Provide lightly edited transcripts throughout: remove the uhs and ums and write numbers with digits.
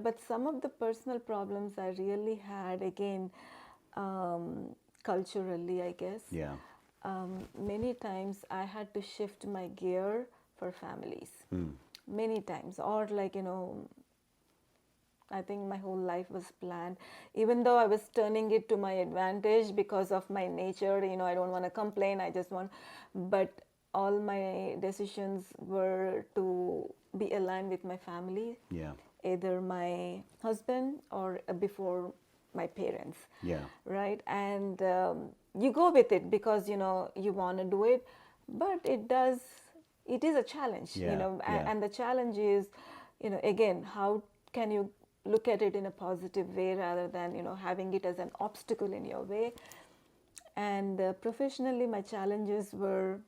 but some of the personal problems I really had, again, culturally, I guess. Yeah. Many times I had to shift my gear for families. Mm. Many times. Or, like, I think my whole life was planned. Even though I was turning it to my advantage because of my nature, I don't want to complain, I just want, but all my decisions were to be aligned with my family, Yeah. either my husband or before my parents, Yeah. right? And you go with it because you want to do it, but it is a challenge, Yeah. Yeah. and the challenge is, again, how can you look at it in a positive way rather than having it as an obstacle in your way. And professionally, my challenges were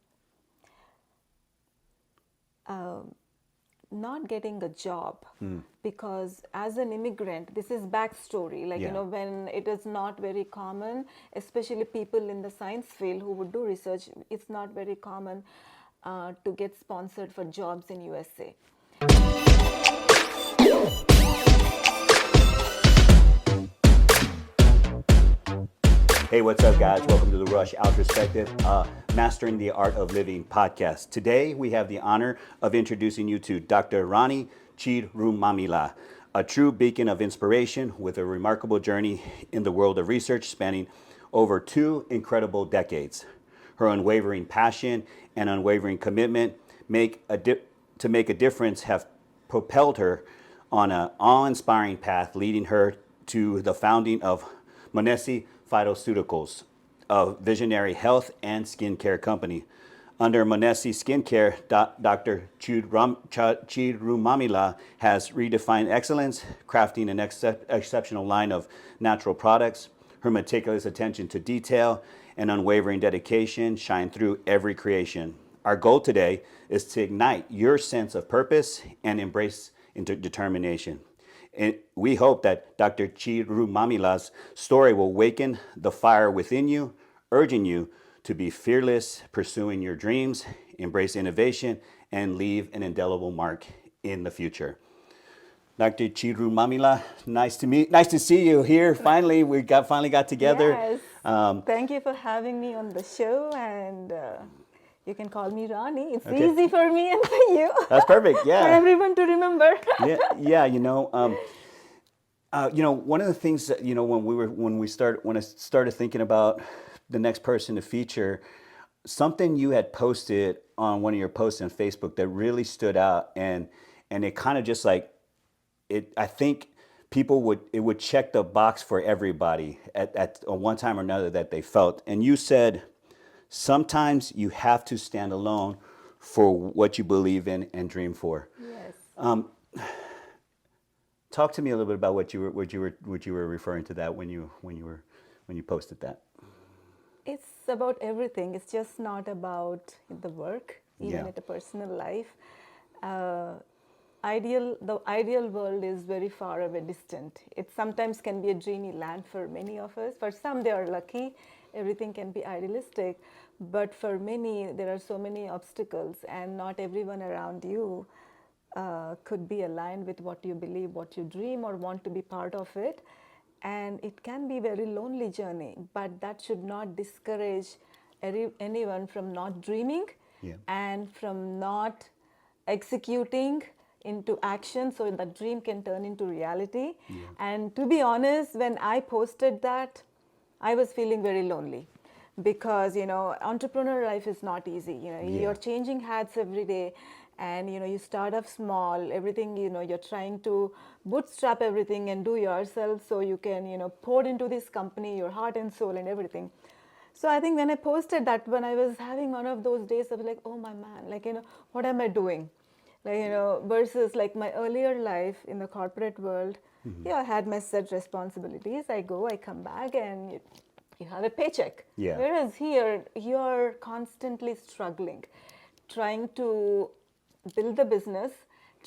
not getting a job, Mm. because as an immigrant, this is backstory, like, Yeah. when it is not very common, especially people in the science field who would do research, it's not very common to get sponsored for jobs in USA. Hey, what's up, guys? Welcome to the Rush Outrospective, Mastering the Art of Living podcast. Today, we have the honor of introducing you to Dr. Rani Chirumamilla, a true beacon of inspiration with a remarkable journey in the world of research spanning over 2 incredible decades. Her unwavering passion and unwavering commitment to make a difference have propelled her on an awe-inspiring path, leading her to the founding of Monaesi Phytoceuticals, a visionary health and skincare company. Under Monaesi Skincare, Dr. Chirumamilla has redefined excellence, crafting an exceptional line of natural products. Her meticulous attention to detail and unwavering dedication shine through every creation. Our goal today is to ignite your sense of purpose and embrace into determination. And we hope that Dr. Chirumamilla's story will awaken the fire within you, urging you to be fearless, pursuing your dreams, embrace innovation, and leave an indelible mark in the future. Dr. Chirumamilla, nice to see you here. Finally, we finally got together. Yes, thank you for having me on the show, and you can call me Rani. It's Okay, easy for me and for you, that's perfect. for Yeah, everyone to remember. yeah, yeah. One of the things that when I started thinking about the next person to feature, something you had posted on one of your posts on Facebook that really stood out, and it kind of just like it. I think it would check the box for everybody at one time or another that they felt. And you said sometimes you have to stand alone for what you believe in and dream for. Yes. Talk to me a little bit about what you were referring to that when you posted that. It's about everything. It's just not about the work, even Yeah. at a personal life. Uh, the ideal world is very far away, distant. It sometimes can be a dreamy land for many of us. For some, they are lucky. Everything can be idealistic. But for many, there are so many obstacles, and not everyone around you could be aligned with what you believe, what you dream, or want to be part of it. And it can be a very lonely journey, but that should not discourage anyone from not dreaming Yeah. and from not executing into action so that dream can turn into reality. Yeah. And to be honest, when I posted that, I was feeling very lonely, because entrepreneur life is not easy. Yeah. You're changing hats every day, and you start off small, everything, you're trying to bootstrap everything and do yourself, so you can pour into this company your heart and soul and everything. So I think when I posted that, when I was having one of those days of like, oh my man, like, what am I doing, like, versus like my earlier life in the corporate world. Mm-hmm. Yeah, I had my set responsibilities. I go, I come back, and you have a paycheck. Yeah. Whereas here, you're constantly struggling, trying to build the business,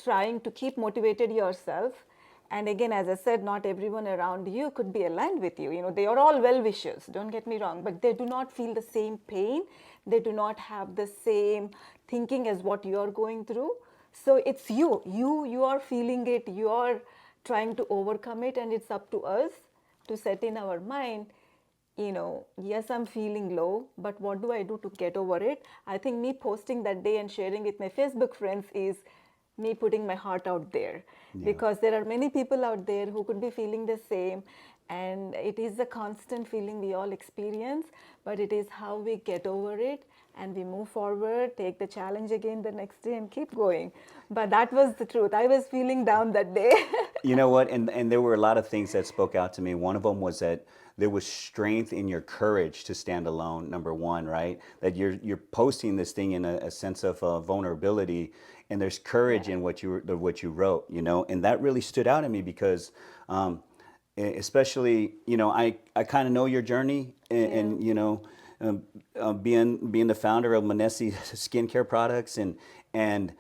trying to keep motivated yourself. And again, as I said, not everyone around you could be aligned with you. They are all well wishers, don't get me wrong, but they do not feel the same pain. They do not have the same thinking as what you are going through. So it's you are feeling it, you are trying to overcome it, and it's up to us to set in our mind, yes, I'm feeling low, but what do I do to get over it? I think me posting that day and sharing with my Facebook friends is me putting my heart out there, because there are many people out there who could be feeling the same, and it is a constant feeling we all experience, but it is how we get over it and we move forward, take the challenge again the next day and keep going. But that was the truth. I was feeling down that day. You know what? And there were a lot of things that spoke out to me. One of them was that there was strength in your courage to stand alone. Number one, right? That you're posting this thing in a sense of vulnerability, and there's courage in what you wrote. And that really stood out to me because, especially, I kind of know your journey, and being the founder of Monaesi Skincare products, and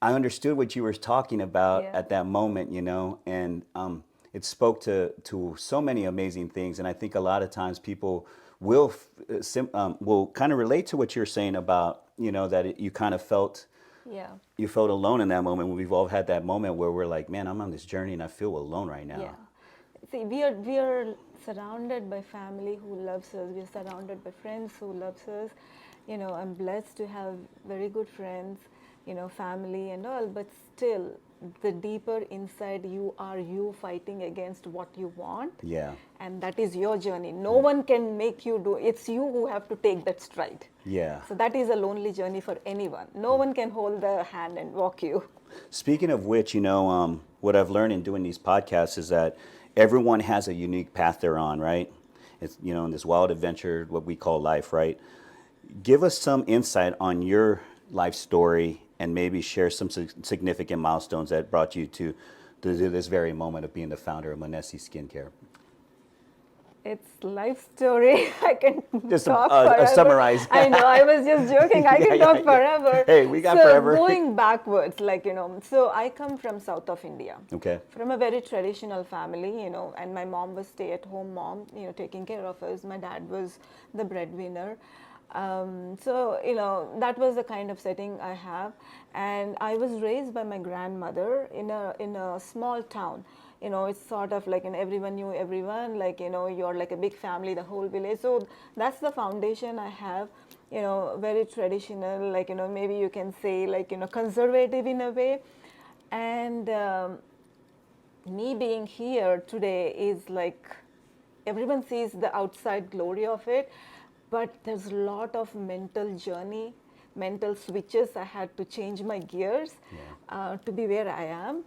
I understood what you were talking about at that moment, and it spoke to so many amazing things. And I think a lot of times people will kind of relate to what you're saying about, that you kind of felt you felt alone in that moment. We've all had that moment where we're like, man, I'm on this journey and I feel alone right now. Yeah. See, we are surrounded by family who loves us. We are surrounded by friends who loves us. I'm blessed to have very good friends, family and all, but still the deeper inside you are you fighting against what you want. Yeah. And that is your journey. No one can make you do. It's you who have to take that stride. Yeah. So that is a lonely journey for anyone. No one can hold the hand and walk you. Speaking of which, what I've learned in doing these podcasts is that everyone has a unique path they're on, right? It's, in this wild adventure, what we call life, right? Give us some insight on your life story and maybe share some significant milestones that brought you to this very moment of being the founder of Monaesi Skincare. It's life story. I can Just talk forever. Summarize. I know. I was just joking. I can talk forever. Hey, we got so forever. Going backwards, so I come from south of India. Okay. From a very traditional family, and my mom was stay-at-home mom, taking care of us. My dad was the breadwinner. That was the kind of setting I have, and I was raised by my grandmother in a small town. It's sort of like everyone knew everyone, you're like a big family, the whole village. So that's the foundation I have, very traditional, maybe you can say conservative in a way. And me being here today is like, everyone sees the outside glory of it, but there's a lot of mental journey, mental switches. I had to change my gears to be where I am.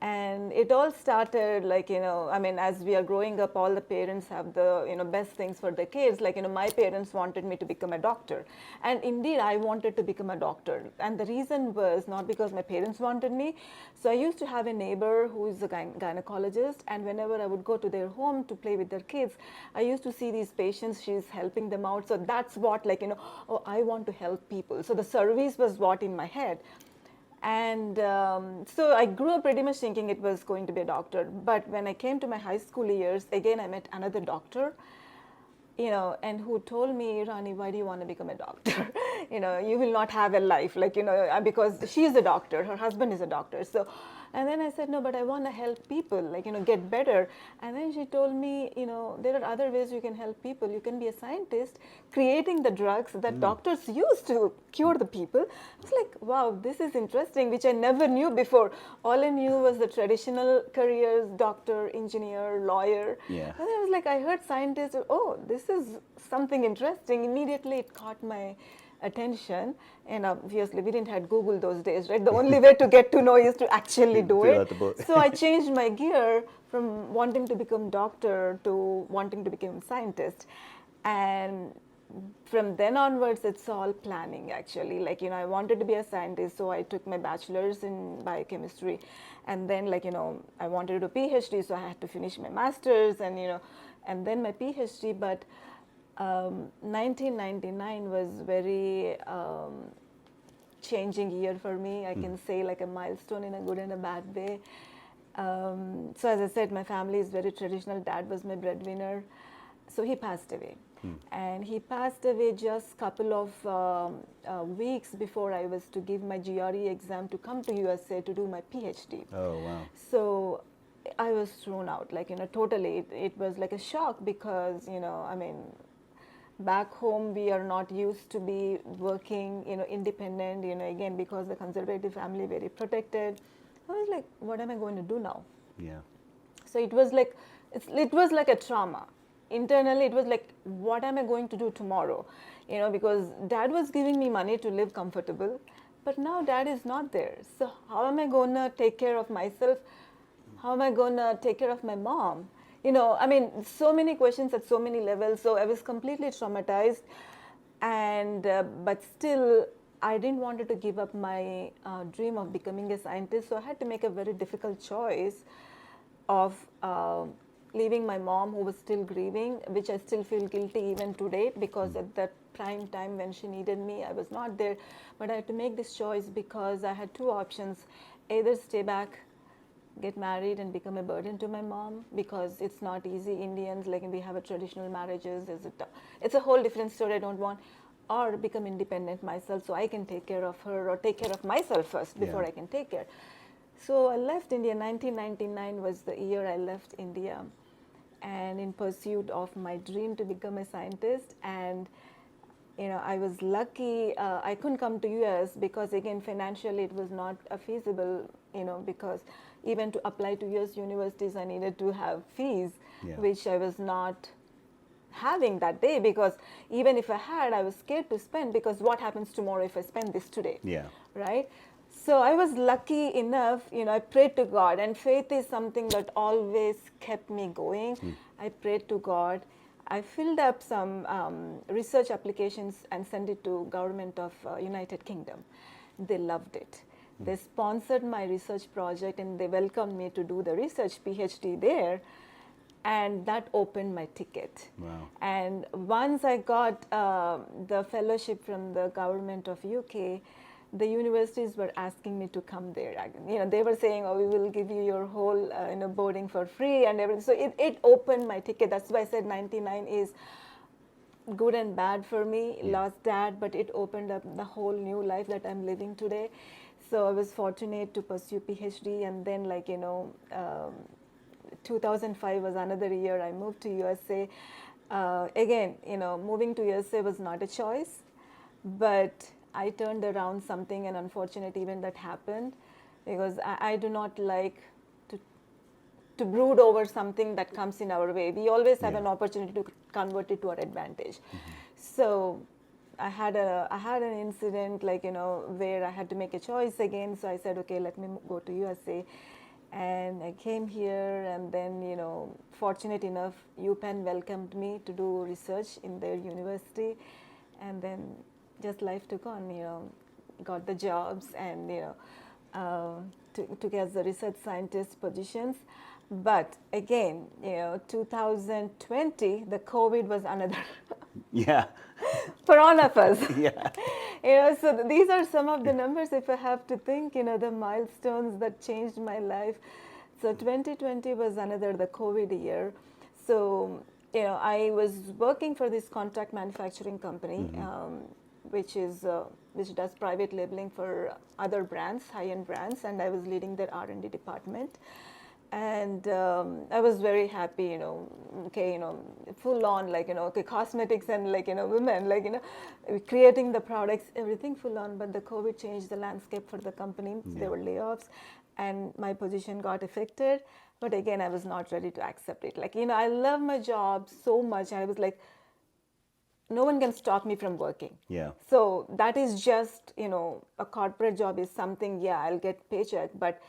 And it all started as we are growing up, all the parents have the, best things for their kids. My parents wanted me to become a doctor. And indeed, I wanted to become a doctor. And the reason was not because my parents wanted me. So I used to have a neighbor who is a gynecologist. And whenever I would go to their home to play with their kids, I used to see these patients, she's helping them out. So that's what I want to help people. So the service was what in my head. And so I grew up pretty much thinking it was going to be a doctor. But when I came to my high school years, again, I met another doctor, and who told me, Rani, why do you want to become a doctor? You will not have a life, because she's a doctor, her husband is a doctor. So, and then I said, no, but I want to help people, get better. And then she told me, there are other ways you can help people. You can be a scientist creating the drugs that doctors use to cure the people. I was like, wow, this is interesting, which I never knew before. All I knew was the traditional careers, doctor, engineer, lawyer. Yeah. And I was like, I heard scientist, oh, this is something interesting. Immediately it caught my attention, and obviously we didn't have Google those days, right? The only way to get to know is to actually do it. So I changed my gear from wanting to become doctor to wanting to become scientist. And from then onwards, it's all planning actually. I wanted to be a scientist, so I took my bachelor's in biochemistry. And then I wanted to do PhD, so I had to finish my master's and then my PhD. But 1999 was very changing year for me. I can say like a milestone in a good and a bad way. So as I said, my family is very traditional. Dad was my breadwinner. So he passed away. And he passed away just a couple of weeks before I was to give my GRE exam to come to USA to do my PhD. Oh, wow. So I was thrown out, like, totally. It was like a shock because, back home we are not used to be working, independent, again, because the conservative family very protected. I was like, what am I going to do now? Yeah. So it was like, it was like a trauma. Internally, it was like, what am I going to do tomorrow? Because dad was giving me money to live comfortable, but now dad is not there. So how am I going to take care of myself? How am I going to take care of my mom? So many questions at so many levels. So I was completely traumatized. And, but still, I didn't want to give up my dream of becoming a scientist. So I had to make a very difficult choice of leaving my mom, who was still grieving, which I still feel guilty even today, because at that prime time when she needed me, I was not there. But I had to make this choice because I had two options: either stay back, get married and become a burden to my mom, because it's not easy. Indians, like, we have a traditional marriages, it's a whole different story. I don't want. Or become independent myself, so I can take care of her, or take care of myself first before I can take care. So I left India. 1999 was the year I left India, and in pursuit of my dream to become a scientist. And I was lucky. I couldn't come to US because, again, financially it was not feasible. Because even to apply to US universities, I needed to have fees, which I was not having that day, because even if I had, I was scared to spend, because what happens tomorrow if I spend this today? Right? So I was lucky enough, I prayed to God, and faith is something that always kept me going. I prayed to God. I filled up some research applications and sent it to government of United Kingdom. They loved it. They sponsored my research project, and they welcomed me to do the research PhD there. And that opened my ticket. Wow. And once I got the fellowship from the government of UK, the universities were asking me to come there. They were saying, "Oh, we will give you your whole boarding for free and everything." So it opened my ticket. That's why I said 99 is good and bad for me. Lost dad, but it opened up the whole new life that I'm living today. So I was fortunate to pursue PhD, and then 2005 was another year I moved to USA. Again, moving to USA was not a choice, but I turned around something, an unfortunate event that happened, because I do not like to brood over something that comes in our way. We always have an opportunity to convert it to our advantage. So I had an incident, where I had to make a choice again. So I said, okay, let me go to USA. And I came here, and then, fortunate enough, UPenn welcomed me to do research in their university. And then just life took on, got the jobs, and, took as the research scientist positions. But again, 2020, the COVID was another for all of us. So these are some of the numbers, if I have to think, the milestones that changed my life. So 2020 was another, the COVID year. So, I was working for this contract manufacturing company, which does private labeling for other brands, high-end brands, and I was leading their R&D department. And I was very happy, full on, cosmetics and, women, creating the products, everything full on. But the COVID changed the landscape for the company. There were layoffs, and my position got affected. But again, I was not ready to accept it. I love my job so much. I was like, no one can stop me from working. So that is just, a corporate job is something, I'll get paycheck, but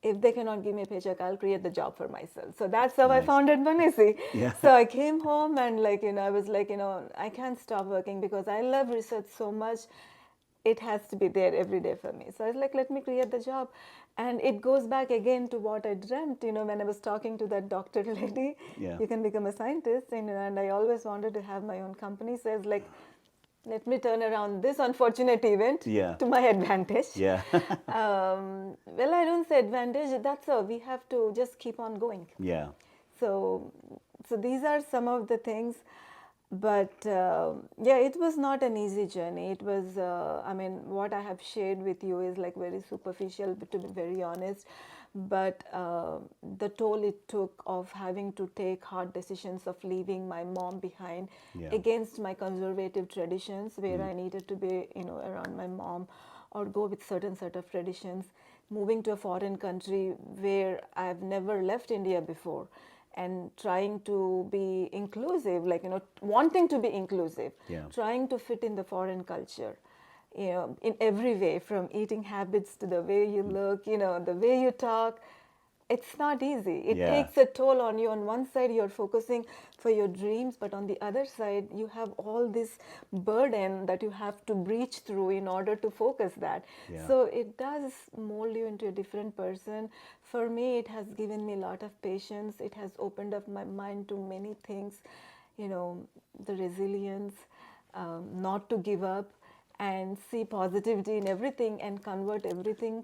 if they cannot give me a paycheck, I'll create the job for myself. So that's how I founded Monaesi. So I came home, and I was like, I can't stop working, because I love research so much. It has to be there every day for me. So I was like, let me create the job. And it goes back again to what I dreamt, when I was talking to that doctor lady, you can become a scientist. And I always wanted to have my own company. So I was like, let me turn around this unfortunate event to my advantage. Well, I don't say advantage. That's all. We have to just keep on going. So these are some of the things. But it was not an easy journey. It was, what I have shared with you is very superficial, to be very honest. but the toll it took of having to take hard decisions of leaving my mom behind Yeah. against my conservative traditions, where I needed to be, around my mom, or go with certain set of traditions, moving to a foreign country where I've never left India before, and trying to be inclusive, like, wanting to be inclusive, Yeah. trying to fit in the foreign culture, in every way, from eating habits to the way you look, the way you talk. It's not easy. It Yeah. takes a toll on you. On one side, you're focusing for your dreams, but on the other side, you have all this burden that you have to breach through in order to focus that. Yeah. So it does mold you into a different person. For me, it has given me a lot of patience. It has opened up my mind to many things, the resilience, not to give up, and see positivity in everything and convert everything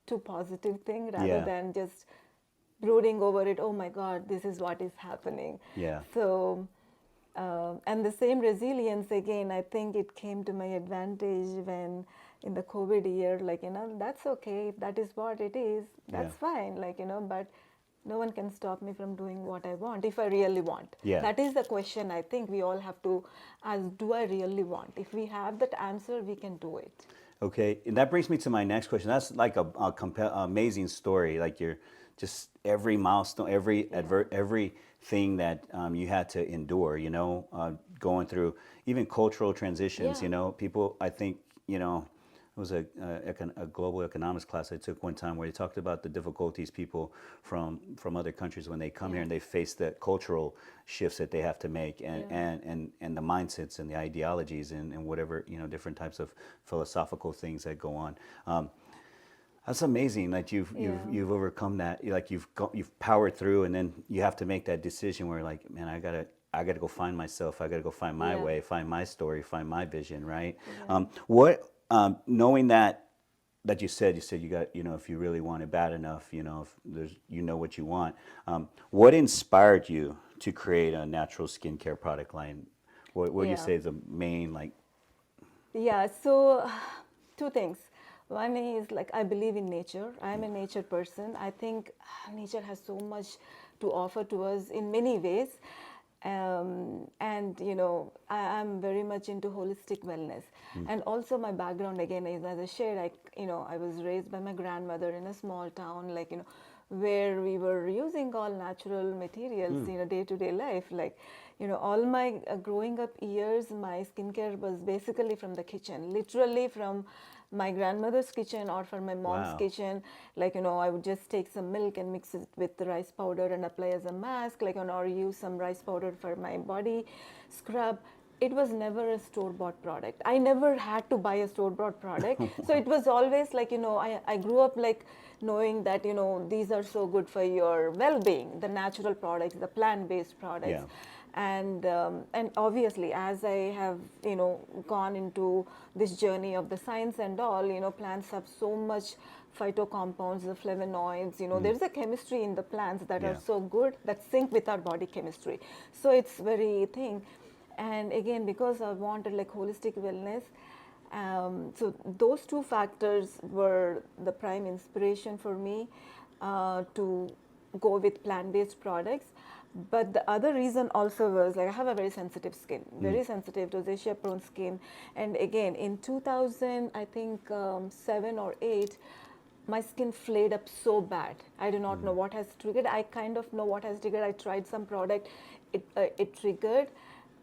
to positive thing, rather Yeah. than just brooding over it. Oh my God, this is what is happening. Yeah. So and the same resilience, again, I think it came to my advantage when in the COVID year, like, that's okay. If that is what it is, that's Yeah. fine, like, but no one can stop me from doing what I want if I really want. Yeah. That is the question I think we all have to ask. Do I really want? If we have that answer, we can do it. Okay, and that brings me to my next question. That's like amazing story. Like you're just every milestone, everything that you had to endure. Going through even cultural transitions. Yeah. People. I think it was a global economics class I took one time where they talked about the difficulties people from other countries when they come here and they face the cultural shifts that they have to make, and the mindsets and the ideologies and whatever different types of philosophical things that go on. That's amazing. Like you've overcome that. You've powered through, and then you have to make that decision where, like, man, I gotta go find myself. I gotta go find my way, find my story, find my vision. Right. Knowing that you said you got, if you really want it bad enough, if there's, what you want. What inspired you to create a natural skincare product line? What would you Yeah. say is the main, like? Yeah, so two things. One is, like, I believe in nature. I'm a nature person. I think nature has so much to offer to us in many ways. And, I'm very much into holistic wellness. And also my background, again, is, as I shared, I was raised by my grandmother in a small town, like, where we were using all natural materials, day-to-day life. Like, all my growing up years, my skincare was basically from the kitchen, literally from my grandmother's kitchen or from my mom's Wow. kitchen. Like, I would just take some milk and mix it with the rice powder and apply as a mask, like, or use some rice powder for my body scrub. It was never a store-bought product. I never had to buy a store-bought product. So it was always like, I grew up like knowing that, these are so good for your well-being, the natural products, the plant-based products. Yeah. And obviously, as I have, gone into this journey of the science and all, plants have so much phytocompounds, the flavonoids, there's a chemistry in the plants that are Yeah. so good, that sync with our body chemistry. So it's very thing. And again, because I wanted like holistic wellness, so those two factors were the prime inspiration for me to go with plant-based products. But the other reason also was, like, I have a very sensitive skin, very sensitive, rosacea prone skin. And again, in 2000, I think 7 or 8, my skin flared up so bad. I do not know what has triggered. I kind of know what has triggered. I tried some product, it triggered,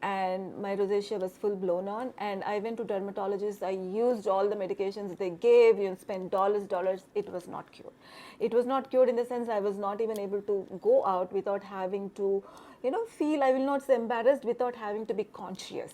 and my rosacea was full blown on. And I went to dermatologists. I used all the medications they gave. Spent dollars. It was not cured. It was not cured in the sense I was not even able to go out without having to, feel, I will not say embarrassed, without having to be conscious.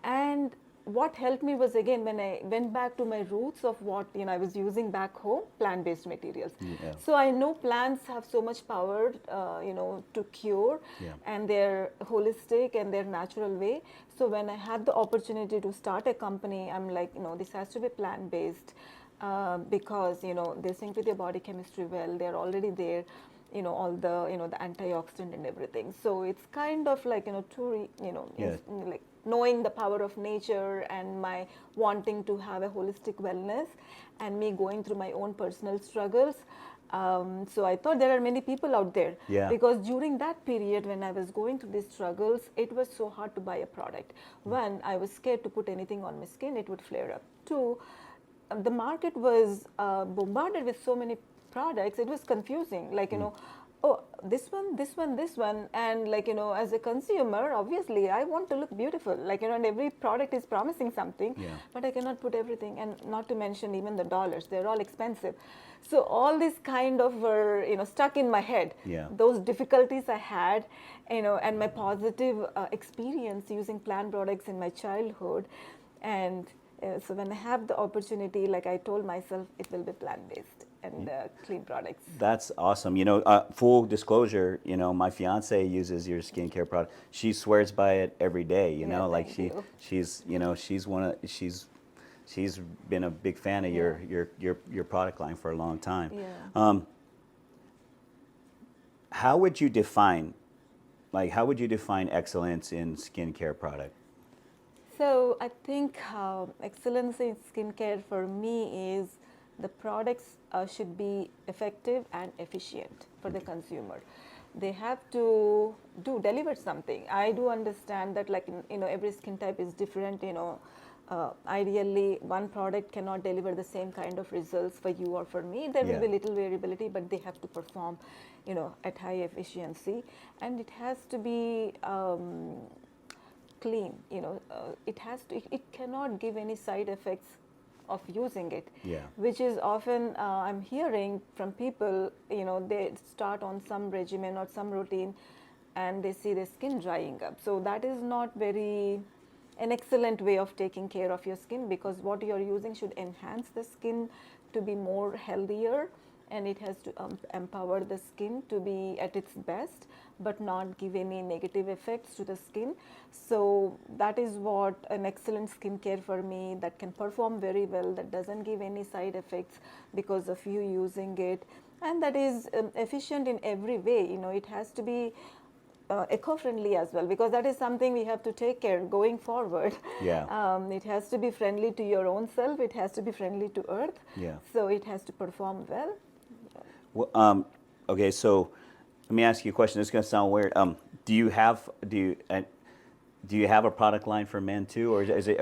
And what helped me was, again, when I went back to my roots of what I was using back home, plant-based materials. Yeah. So I know plants have so much power, to cure, Yeah. and they're holistic and they're natural way. So when I had the opportunity to start a company, I'm like, this has to be plant-based, because they sync with your body chemistry well. They're already there. All the the antioxidant and everything. So it's kind of like Yeah. like knowing the power of nature and my wanting to have a holistic wellness, and me going through my own personal struggles. So I thought there are many people out there. Yeah. Because during that period when I was going through these struggles, it was so hard to buy a product. One, I was scared to put anything on my skin, it would flare up. Two, the market was bombarded with so many products, it was confusing. Like, oh, this one. And like, as a consumer, obviously, I want to look beautiful. Like, and every product is promising something, Yeah. but I cannot put everything. And not to mention even the dollars, they're all expensive. So all this kind of were, stuck in my head. Yeah. Those difficulties I had, and my positive experience using plant products in my childhood. And so when I have the opportunity, like I told myself, it will be plant-based and clean products. That's awesome. Full disclosure, my fiance uses your skincare product. She swears by it every day, Yeah, like thank you. she's been a big fan of your product line for a long time. Yeah. How would you define excellence in skincare product? So I think excellence in skincare for me is the products should be effective and efficient for the consumer. They have to deliver something. I do understand that, like, every skin type is different. Ideally, one product cannot deliver the same kind of results for you or for me. There will be little variability, but they have to perform, at high efficiency, and it has to be clean. It cannot give any side effects of using it. Yeah. Which is often I'm hearing from people. They start on some regimen or some routine, and they see their skin drying up. So that is not very an excellent way of taking care of your skin, because what you are using should enhance the skin to be more healthier, and it has to empower the skin to be at its best, but not give any negative effects to the skin. So that is what an excellent skincare for me, that can perform very well, that doesn't give any side effects because of you using it, and that is efficient in every way. It has to be eco-friendly as well, because that is something we have to take care going forward. Yeah. It has to be friendly to your own self, it has to be friendly to earth. Yeah. So it has to perform well. Well, okay, so let me ask you a question. This is gonna sound weird. Do you have a product line for men too, or is it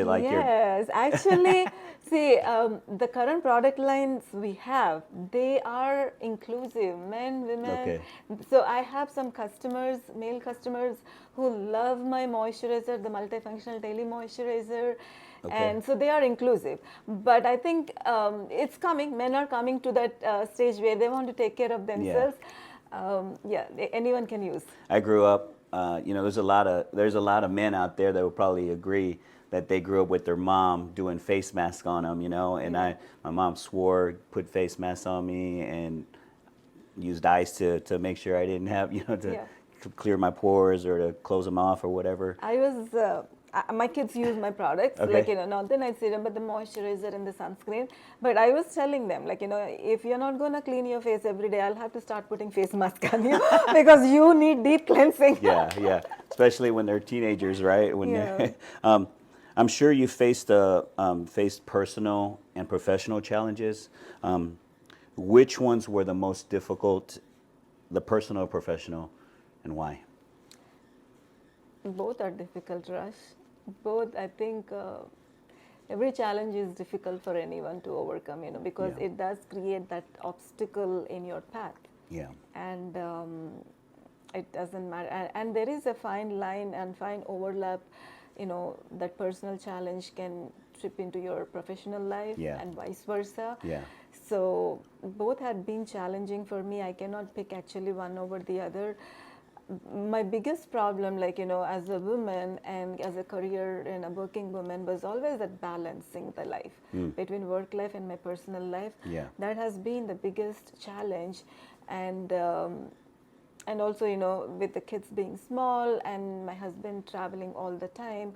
like your? Yes, actually, see, the current product lines we have, they are inclusive, men, women. Okay. So I have some customers, male customers, who love my moisturizer, the multifunctional daily moisturizer. Okay. And so they are inclusive. But I think it's coming. Men are coming to that stage where they want to take care of themselves. Anyone can use. I grew up. There's a lot of men out there that will probably agree that they grew up with their mom doing face masks on them. And my mom swore, put face masks on me, and used ice to make sure I didn't have to clear my pores or to close them off or whatever. I was. My kids use my products, Okay. like, not the night serum, but the moisturizer and the sunscreen. But I was telling them, like, if you're not going to clean your face every day, I'll have to start putting face mask on you because you need deep cleansing. Yeah. Especially when they're teenagers, right? Yeah. I'm sure you faced personal and professional challenges. Which ones were the most difficult, the personal or professional, and why? Both are difficult, Rush. Both, I think, every challenge is difficult for anyone to overcome, because Yeah. it does create that obstacle in your path. Yeah. And it doesn't matter. And there is a fine line and fine overlap, that personal challenge can trip into your professional life, Yeah. and vice versa. Yeah. So both had been challenging for me. I cannot pick actually one over the other. My biggest problem, like, as a woman and as a career and a working woman, was always that balancing the life between work life and my personal life. Yeah. That has been the biggest challenge. And also, with the kids being small and my husband traveling all the time,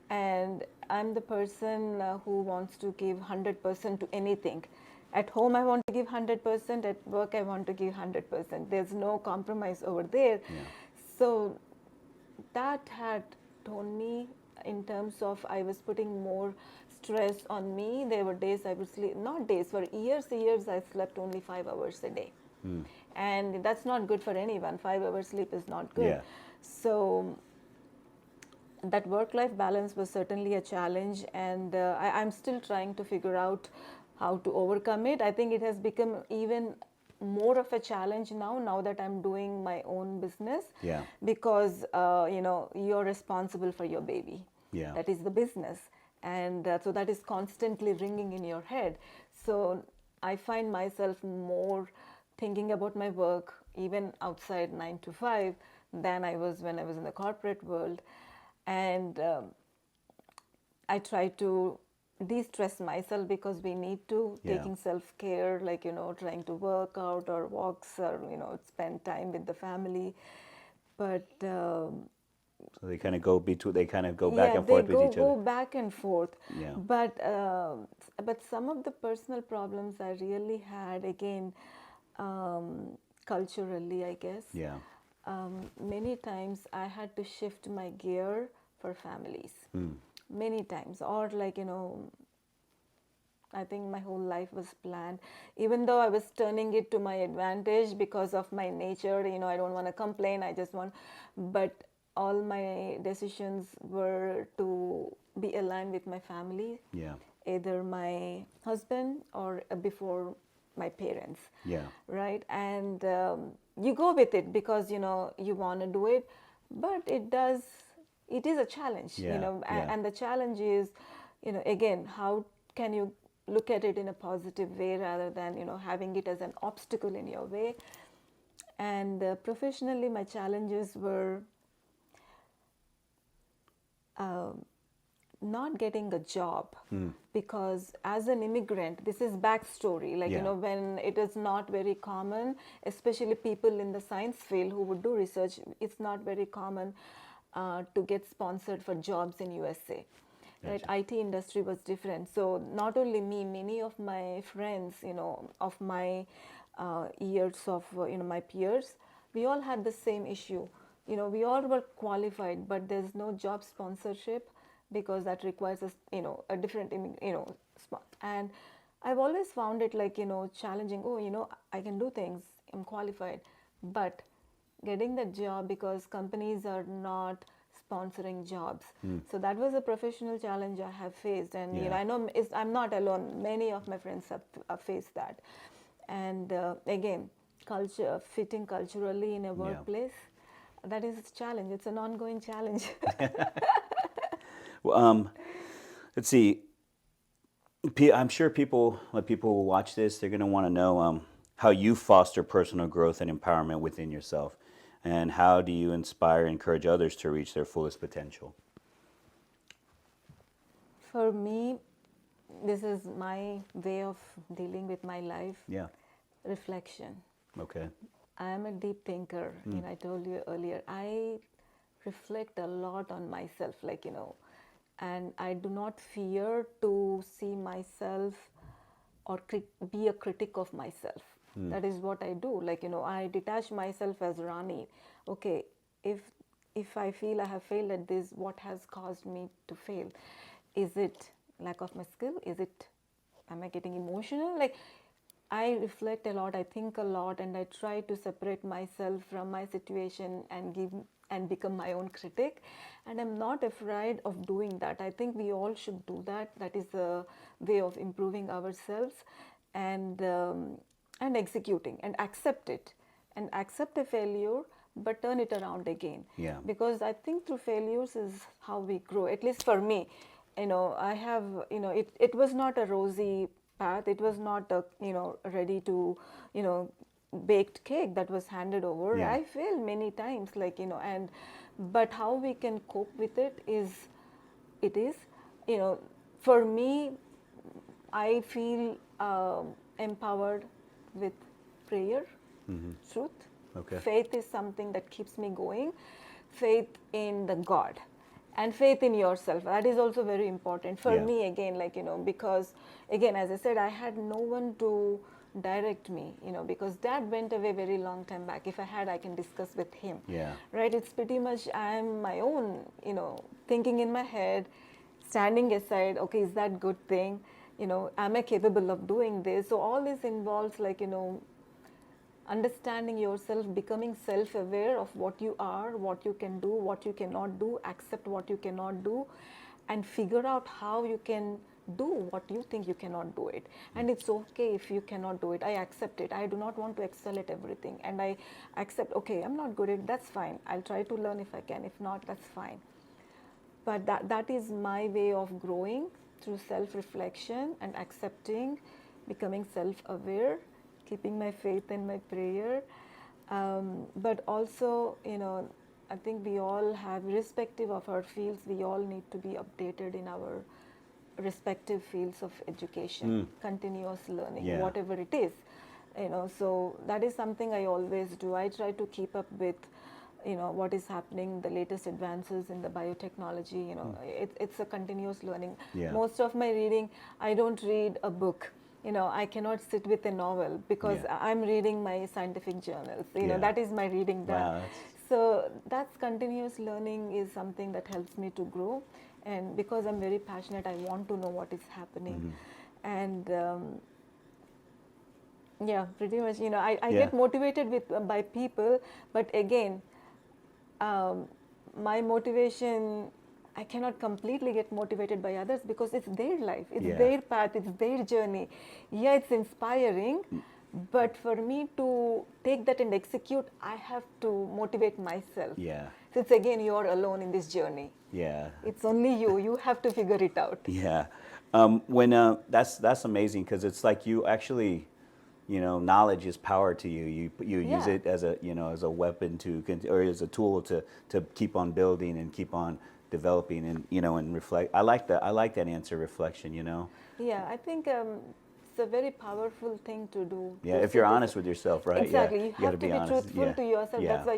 and I'm the person who wants to give 100% to anything. At home, I want to give 100%. At work, I want to give 100%. There's no compromise over there. Yeah. So that had torn me in terms of I was putting more stress on me. There were days I would sleep, not days, for years I slept only 5 hours a day. And that's not good for anyone. 5 hours sleep is not good. Yeah. So that work-life balance was certainly a challenge, and I'm still trying to figure out how to overcome it. I think it has become even more of a challenge now that I'm doing my own business. Yeah. Because you're responsible for your baby. Yeah. That is the business, and so that is constantly ringing in your head. So I find myself more thinking about my work even outside 9 to 5 than I was when I was in the corporate world. And I try to de-stress myself, because we need to, Yeah. taking self-care, like, trying to work out or walks, or, spend time with the family. But So they kind of go between. They kind of go back yeah, and they forth with each go other. back and forth. Yeah. But some of the personal problems I really had, again, culturally, I guess. Yeah. Many times I had to shift my gear for families. Many times, or like, I think my whole life was planned, even though I was turning it to my advantage because of my nature. I don't want to complain. I just want, but all my decisions were to be aligned with my family, Yeah. either my husband or before my parents. Yeah. Right? And you go with it because, you want to do it, but it is a challenge, Yeah, yeah. and the challenge is, again, how can you look at it in a positive way rather than, having it as an obstacle in your way. And professionally, my challenges were not getting a job, because as an immigrant, this is backstory, like, Yeah. when it is not very common, especially people in the science field who would do research, it's not very common to get sponsored for jobs in USA. Right? Gotcha. IT industry was different. So not only me, many of my friends, of my years of, my peers, we all had the same issue. We all were qualified, but there's no job sponsorship, because that requires a different, and I've always found it, like, challenging. Oh, I can do things, I'm qualified, but getting that job, because companies are not sponsoring jobs. So that was a professional challenge I have faced, and Yeah. I know I'm not alone. Many of my friends have faced that. And again, fitting culturally in a workplace, that is a challenge. It's an ongoing challenge. Well, let's see. I'm sure when people watch this, they're going to want to know how you foster personal growth and empowerment within yourself, and how do you inspire and encourage others to reach their fullest potential? For me, this is my way of dealing with my life. Yeah. Reflection. Okay. I am a deep thinker. I told you earlier, I reflect a lot on myself, like, and I do not fear to see myself or be a critic of myself. That is what I do. Like, I detach myself as Rani. Okay, if I feel I have failed at this, what has caused me to fail? Is it lack of my skill? Am I getting emotional? Like, I reflect a lot, I think a lot, and I try to separate myself from my situation and become my own critic. And I'm not afraid of doing that. I think we all should do that. That is a way of improving ourselves, and executing and accept it, and accept a failure, but turn it around again. Yeah. Because I think through failures is how we grow. At least for me, I have, it was not a rosy path. It was not a, ready to, baked cake that was handed over. Yeah. I failed many times, like, and but how we can cope with it is, for me, I feel empowered with prayer, truth. Okay. Faith is something that keeps me going. Faith in the God, and faith in yourself. That is also very important for Yeah. me. Again, like, because again, as I said, I had no one to direct me. Because Dad went away very long time back. If I had, I can discuss with him. Yeah. Right? It's pretty much I'm my own. Thinking in my head, standing aside, okay, is that good thing? Am I capable of doing this? So all this involves like, understanding yourself, becoming self-aware of what you are, what you can do, what you cannot do, accept what you cannot do, and figure out how you can do what you think you cannot do it. And it's okay if you cannot do it. I accept it. I do not want to excel at everything, and I accept, okay, I'm not good at it, that's fine. I'll try to learn if I can. If not, that's fine. But that is my way of growing, through self-reflection and accepting, becoming self-aware, keeping my faith in my prayer. But also, I think we all have, irrespective of our fields, we all need to be updated in our respective fields of education, continuous learning, Yeah. whatever it is. So that is something I always do. I try to keep up with what is happening, the latest advances in the biotechnology. It's a continuous learning. Yeah. Most of my reading, I don't read a book. I cannot sit with a novel, because Yeah. I'm reading my scientific journals. Yeah. That is my reading done. Wow, that's- So that's continuous learning is something that helps me to grow. And because I'm very passionate, I want to know what is happening. And yeah, pretty much, I Yeah. get motivated by people, but again, my motivation, I cannot completely get motivated by others, because it's their life, it's Yeah. their path, it's their journey. Yeah, it's inspiring, but for me to take that and execute, I have to motivate myself. Yeah. So it's again, you're alone in this journey. Yeah. It's only you have to figure it out. Yeah. When that's amazing, because it's like you actually, knowledge is power to you. You use Yeah. it as a as a weapon or as a tool to keep on building and keep on developing and and reflect. I like that answer, reflection. Yeah, I think it's a very powerful thing to do. Yeah, to if you're sit honest with yourself, right? Exactly, Yeah, you gotta have to be honest. truthful Yeah. to yourself. Yeah. That's why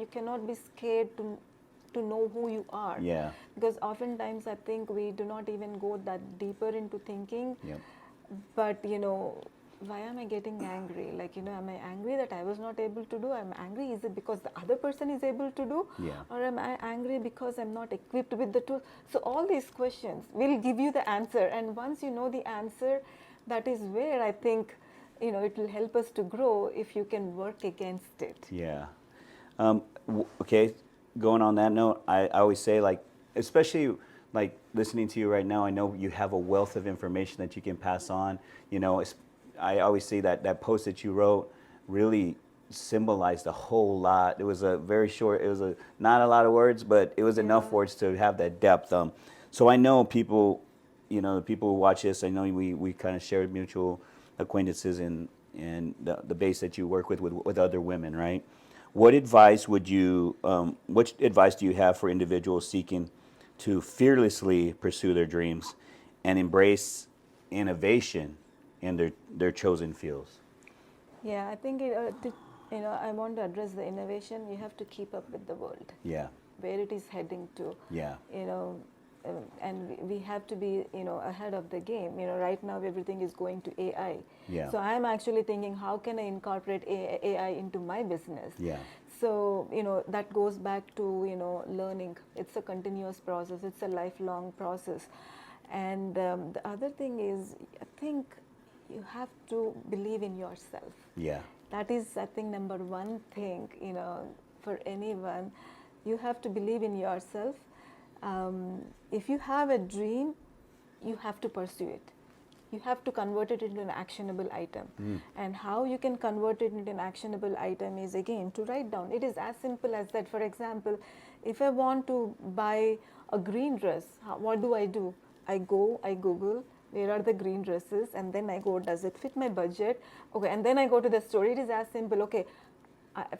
you cannot be scared to know who you are. Yeah. Because oftentimes I think we do not even go that deeper into thinking. Yep. But why am I getting angry? Like, am I angry that I was not able to do? I'm angry, is it because the other person is able to do? Yeah. Or am I angry because I'm not equipped with the tools? So all these questions will give you the answer. And once you know the answer, that is where I think, it will help us to grow, if you can work against it. Yeah. Okay. Going on that note, I always say, like, especially like listening to you right now, I know you have a wealth of information that you can pass on. I always say that post that you wrote really symbolized a whole lot. It was a very short. It was not a lot of words, but it was enough Yeah. words to have that depth. So I know people, the people who watch this, I know we kind of shared mutual acquaintances and the base that you work with other women, right? What advice do you have for individuals seeking to fearlessly pursue their dreams and embrace innovation in their chosen fields? Yeah, I think I want to address the innovation. You have to keep up with the world, Yeah. where it is heading to. Yeah. And we have to be ahead of the game. Right now everything is going to AI. Yeah. So I'm actually thinking, how can I incorporate AI into my business? Yeah. So that goes back to learning. It's a continuous process. It's a lifelong process. And the other thing is, I think you have to believe in yourself. Yeah. That is, I think, number one thing, for anyone. You have to believe in yourself. If you have a dream, you have to pursue it. You have to convert it into an actionable item. And how you can convert it into an actionable item is, again, to write down. It is as simple as that. For example, if I want to buy a green dress, what do? I Google, where are the green dresses, and then I go, does it fit my budget? Okay, and then I go to the store. It is as simple. Okay,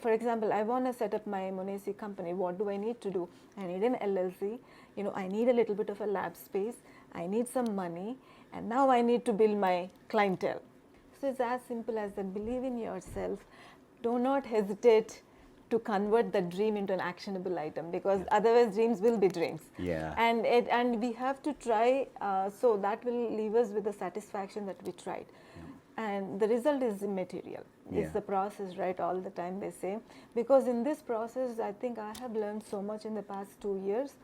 for example, I want to set up my Monaesi company. What do I need to do? I need an LLC. I need a little bit of a lab space. I need some money, and now I need to build my clientele. So it's as simple as that. Believe in yourself. Do not hesitate to convert the dream into an actionable item, because otherwise dreams will be dreams. Yeah. And we have to try, so that will leave us with the satisfaction that we tried. And the result is immaterial. Yeah. It's the process, right? All the time they say. Because in this process, I think I have learned so much in the past 2 years.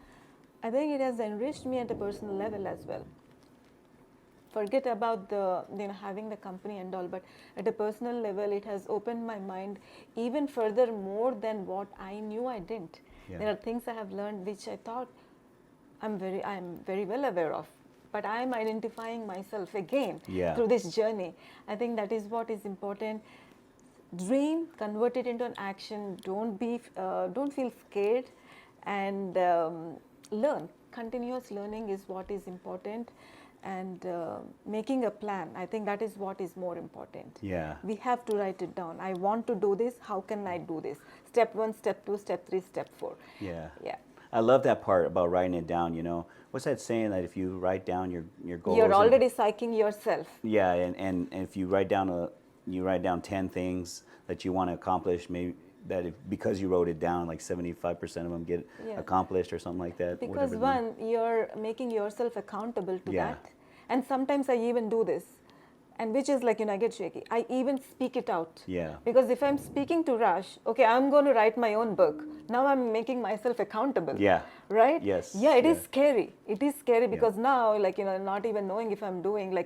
I think it has enriched me at a personal level as well. Forget about the having the company and all, but at a personal level it has opened my mind even further more than what I knew I didn't. Yeah. There are things I have learned which I thought I'm very well aware of, but I'm identifying myself again Yeah. through this journey. I think that is what is important. Dream, convert it into an action. Don't feel scared, and learn. Continuous learning is what is important, and making a plan. I think that is what is more important. Yeah. We have to write it down. I want to do this. How can I do this? Step 1, step 2, step 3, step 4. Yeah. Yeah. I love that part about writing it down. You know, what's that saying that if you write down your goals, You're and- already psyching yourself. yeah, and if you write down 10 things that you want to accomplish, maybe that if, because you wrote it down, like 75% of them get Yeah. accomplished or something like that. Because whatever one, you're making yourself accountable to Yeah. that. And sometimes I even do this. And which is like, I get shaky. I even speak it out. Yeah. Because if I'm speaking to Rush, okay, I'm going to write my own book. Now I'm making myself accountable. Yeah. Right? Yes. Yeah, it is Yeah. scary. It is scary because now, not even knowing if I'm doing,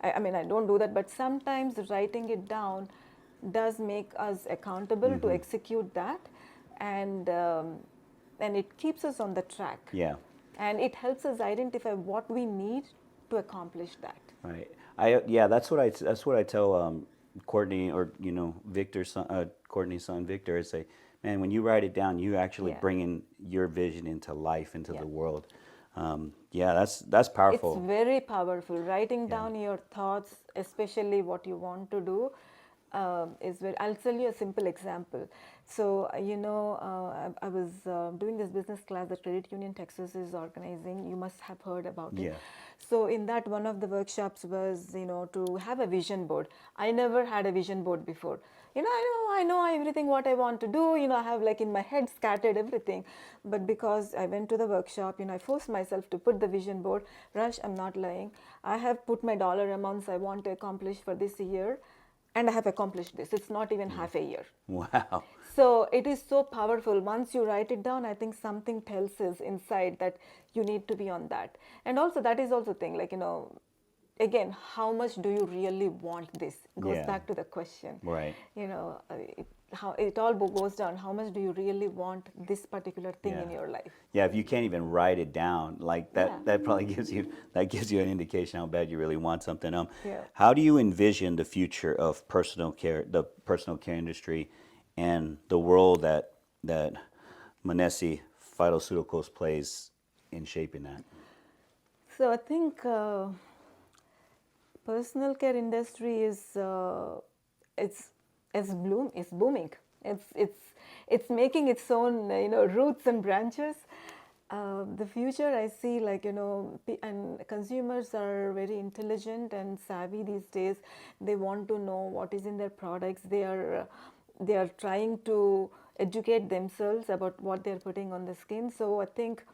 I mean, I don't do that, but sometimes writing it down does make us accountable to execute that. And it keeps us on the track. Yeah. And it helps us identify what we need to accomplish that. Right. That's what I tell Courtney, or Victor's son, Courtney's son Victor. I say, man, when you write it down, you actually Yeah. bringing your vision into life, into Yeah. the world. That's powerful. It's very powerful. Writing down your thoughts, especially what you want to do, is very. I'll tell you a simple example. So, I was doing this business class that Credit Union Texas is organizing. You must have heard about it. Yeah. So, in that, one of the workshops was, to have a vision board. I never had a vision board before. I know everything what I want to do. I have like in my head scattered everything. But because I went to the workshop, I forced myself to put the vision board. Rush, I'm not lying. I have put my dollar amounts I want to accomplish for this year, and I have accomplished this. It's not even half a year. Wow. So it is so powerful. Once you write it down, I think something tells us inside that you need to be on that. And also that is also thing, again, how much do you really want this? Goes Yeah. back to the question. Right. How it all goes down. How much do you really want this particular thing in Yeah. your life? Yeah, if you can't even write it down, like that, Yeah. that probably gives you an indication how bad you really want something. Yeah. How do you envision the future of personal care, the personal care industry, and the role that Monaesi Phytoceuticals plays in shaping that? So I think personal care industry is it's booming. It's making its own roots and branches. The future I see and consumers are very intelligent and savvy these days. They want to know what is in their products. They are trying to educate themselves about what they're putting on the skin. So I think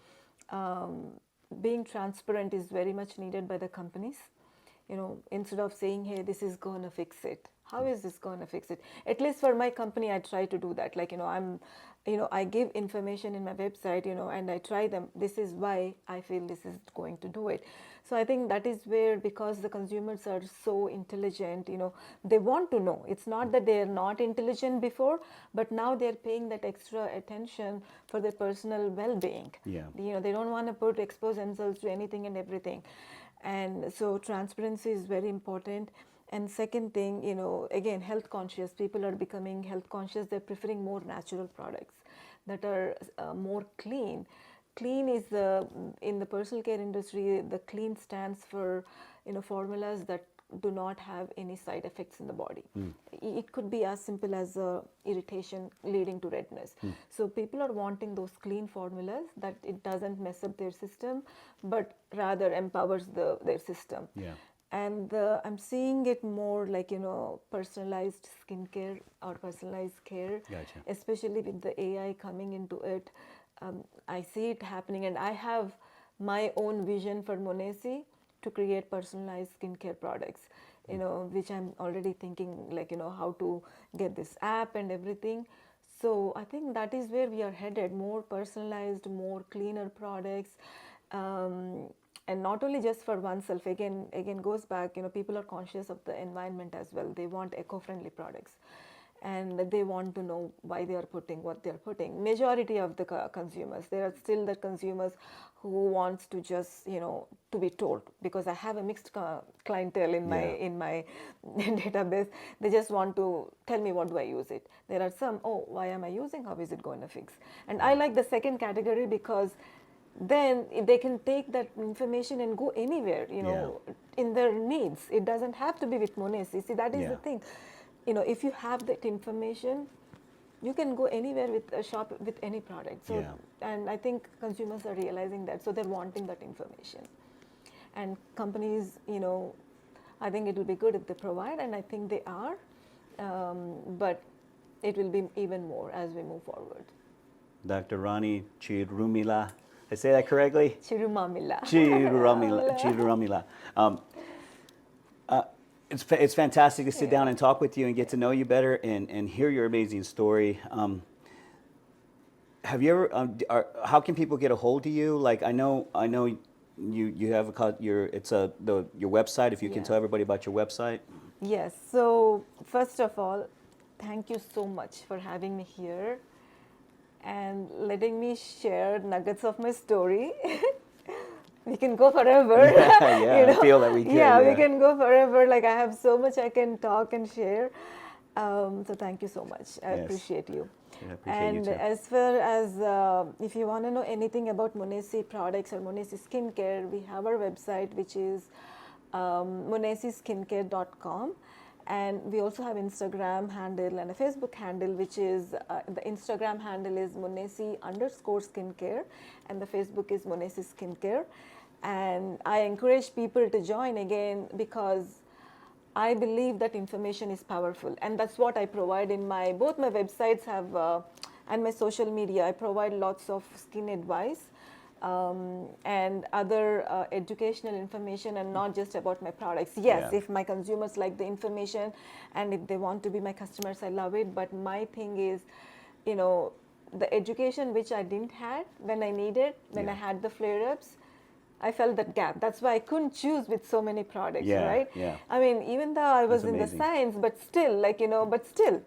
being transparent is very much needed by the companies. Instead of saying, hey, this is going to fix it. How is this going to fix it? At least for my company, I try to do that. I give information in my website, and I try them. This is why I feel this is going to do it. So I think that is where, because the consumers are so intelligent, they want to know. It's not that they are not intelligent before, but now they're paying that extra attention for their personal well-being. Yeah. They don't want to expose themselves to anything and everything. And so transparency is very important. And second thing, again, health conscious. People are becoming health conscious. They're preferring more natural products that are more clean. Clean is in the personal care industry, the clean stands for formulas that do not have any side effects in the body. It could be as simple as irritation leading to redness. So people are wanting those clean formulas that it doesn't mess up their system, but rather empowers their system. Yeah. And I'm seeing it more like personalized skincare or personalized care. Gotcha. Especially with the AI coming into it. I see it happening, and I have my own vision for Monaesi to create personalized skincare products, which I'm already thinking how to get this app and everything. So I think that is where we are headed: more personalized, more cleaner products, and not only just for oneself. Again goes back. People are conscious of the environment as well. They want eco-friendly products, and they want to know why they are putting what they are putting. Majority of the consumers, there are still the consumers who wants to just to be told, because I have a mixed clientele in my database. They just want to tell me, what do I use it. There are some, oh, why am I using, how is it going to fix. And I like the second category, because then they can take that information and go anywhere, in their needs. It doesn't have to be with Monaesi. See, that is the thing. If you have that information, you can go anywhere with a shop with any product. So, and I think consumers are realizing that, so they're wanting that information. And companies, I think it will be good if they provide, and I think they are, but it will be even more as we move forward. Dr. Rani Chirumamilla, I say that correctly? Chirumamilla. Chirumamilla. It's fantastic to sit down and talk with you and get to know you better and hear your amazing story. Have you ever? How can people get a hold of you? Like I know you have your website. If you can tell everybody about your website. Yes. So first of all, thank you so much for having me here and letting me share nuggets of my story. We can go forever. I feel that we can. We can go forever. Like, I have so much I can talk and share. So thank you so much. I appreciate you. I appreciate you too. As far as if you want to know anything about Monaesi products or Monaesi Skincare, we have our website, which is monaesiskincare.com. And we also have Instagram handle and a Facebook handle, which is the Instagram handle is Monaesi_skincare, and the Facebook is Monaesi Skincare. And I encourage people to join again, because I believe that information is powerful, and that's what I provide in both my websites have and my social media. I provide lots of skin advice. And other educational information, and not just about my products. Yes, if my consumers like the information and if they want to be my customers, I love it. But my thing is, the education which I didn't have when I needed, when I had the flare-ups, I felt that gap. That's why I couldn't choose with so many products, right? I mean, even though I was in the science, but still,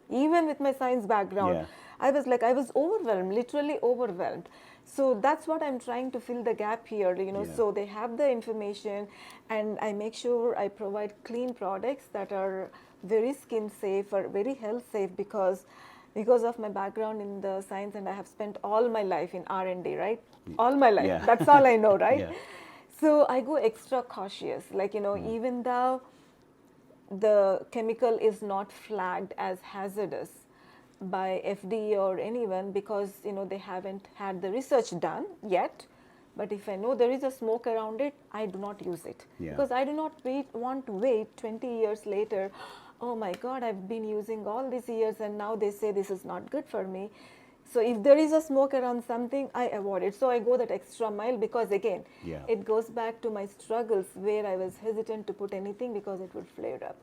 even with my science background, I was overwhelmed, literally overwhelmed. So that's what I'm trying to fill the gap here, so they have the information, and I make sure I provide clean products that are very skin safe or very health safe, because of my background in the science, and I have spent all my life in R&D, right? All my life. That's all I know, right? So I go extra cautious, even though the chemical is not flagged as hazardous by FDA or anyone, because they haven't had the research done yet. But if I know there is a smoke around it, I do not use it, because I do not want to wait 20 years later. Oh my God, I've been using all these years, and now they say this is not good for me. So if there is a smoke around something, I avoid it. So I go that extra mile, because again, it goes back to my struggles where I was hesitant to put anything because it would flare up.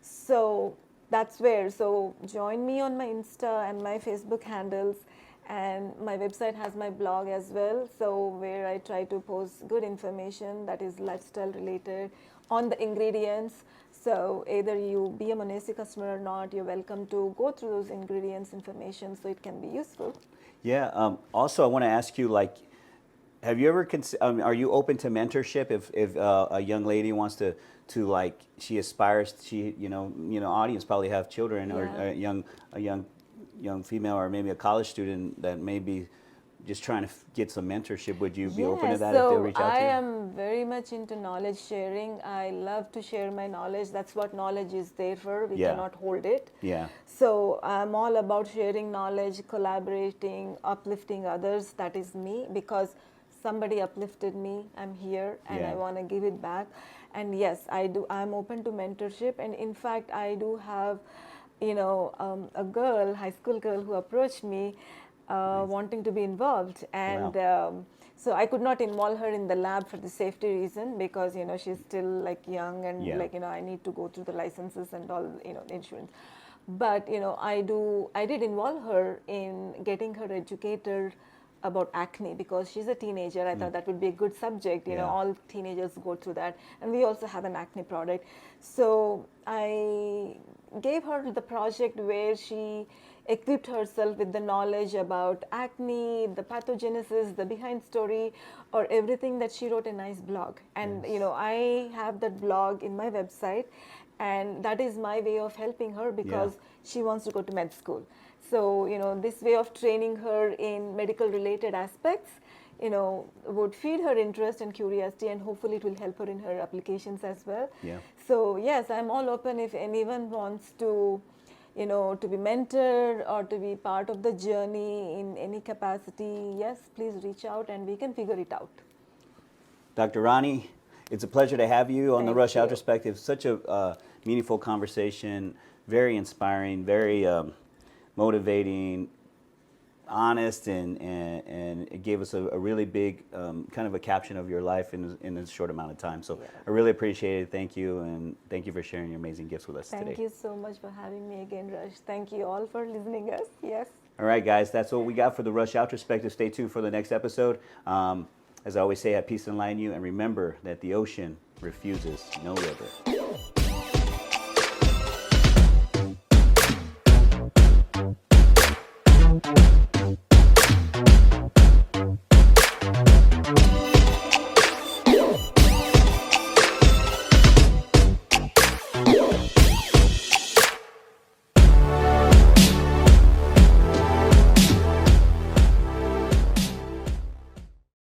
So that's where. So join me on my Insta and my Facebook handles, and my website has my blog as well. So where I try to post good information that is lifestyle related on the ingredients. So either you be a Monaesi customer or not, you're welcome to go through those ingredients information, so it can be useful. Also, I want to ask you, have you ever are you open to mentorship if a young lady wants to she aspires, audience probably have children or a young female, or maybe a college student that may be just trying to get some mentorship. Would you be open to that if they reach out to you? I am very much into knowledge sharing. I love to share my knowledge. That's what knowledge is there for. We cannot hold it. So I'm all about sharing knowledge, collaborating, uplifting others. That is me, because somebody uplifted me. I'm here, and I want to give it back. And yes, I do. I'm open to mentorship, and in fact, I do have, a girl, high school girl, who approached me. Wanting to be involved, and so I could not involve her in the lab for the safety reason, because she's still young, and I need to go through the licenses and all, insurance. But I did involve her in getting her educated about acne because she's a teenager. I thought that would be a good subject. Yeah. All teenagers go through that, and we also have an acne product. So I gave her the project where she equipped herself with the knowledge about acne, the pathogenesis, the behind story, or everything that she wrote a nice blog. And Yes. I have that blog in my website, and that is my way of helping her because she wants to go to med school. So this way of training her in medical related aspects would feed her interest and curiosity, and hopefully it will help her in her applications as well. Yeah. So yes, I'm all open if anyone wants to to be mentored or to be part of the journey in any capacity. Yes, please reach out and we can figure it out. Dr. Rani, it's a pleasure to have you on the Thank Rush you. Outrospective. Such a meaningful conversation, very inspiring, very motivating, honest, and it gave us a really big kind of a caption of your life in a short amount of time. So I really appreciate it. Thank you, and thank you for sharing your amazing gifts with us today. Thank you so much for having me again, Rush. Thank you all for listening us. Yes. All right, guys, that's what we got for the Rush Outrospective. Stay tuned for the next episode. As I always say, have peace and light in you, and remember that the ocean refuses no river.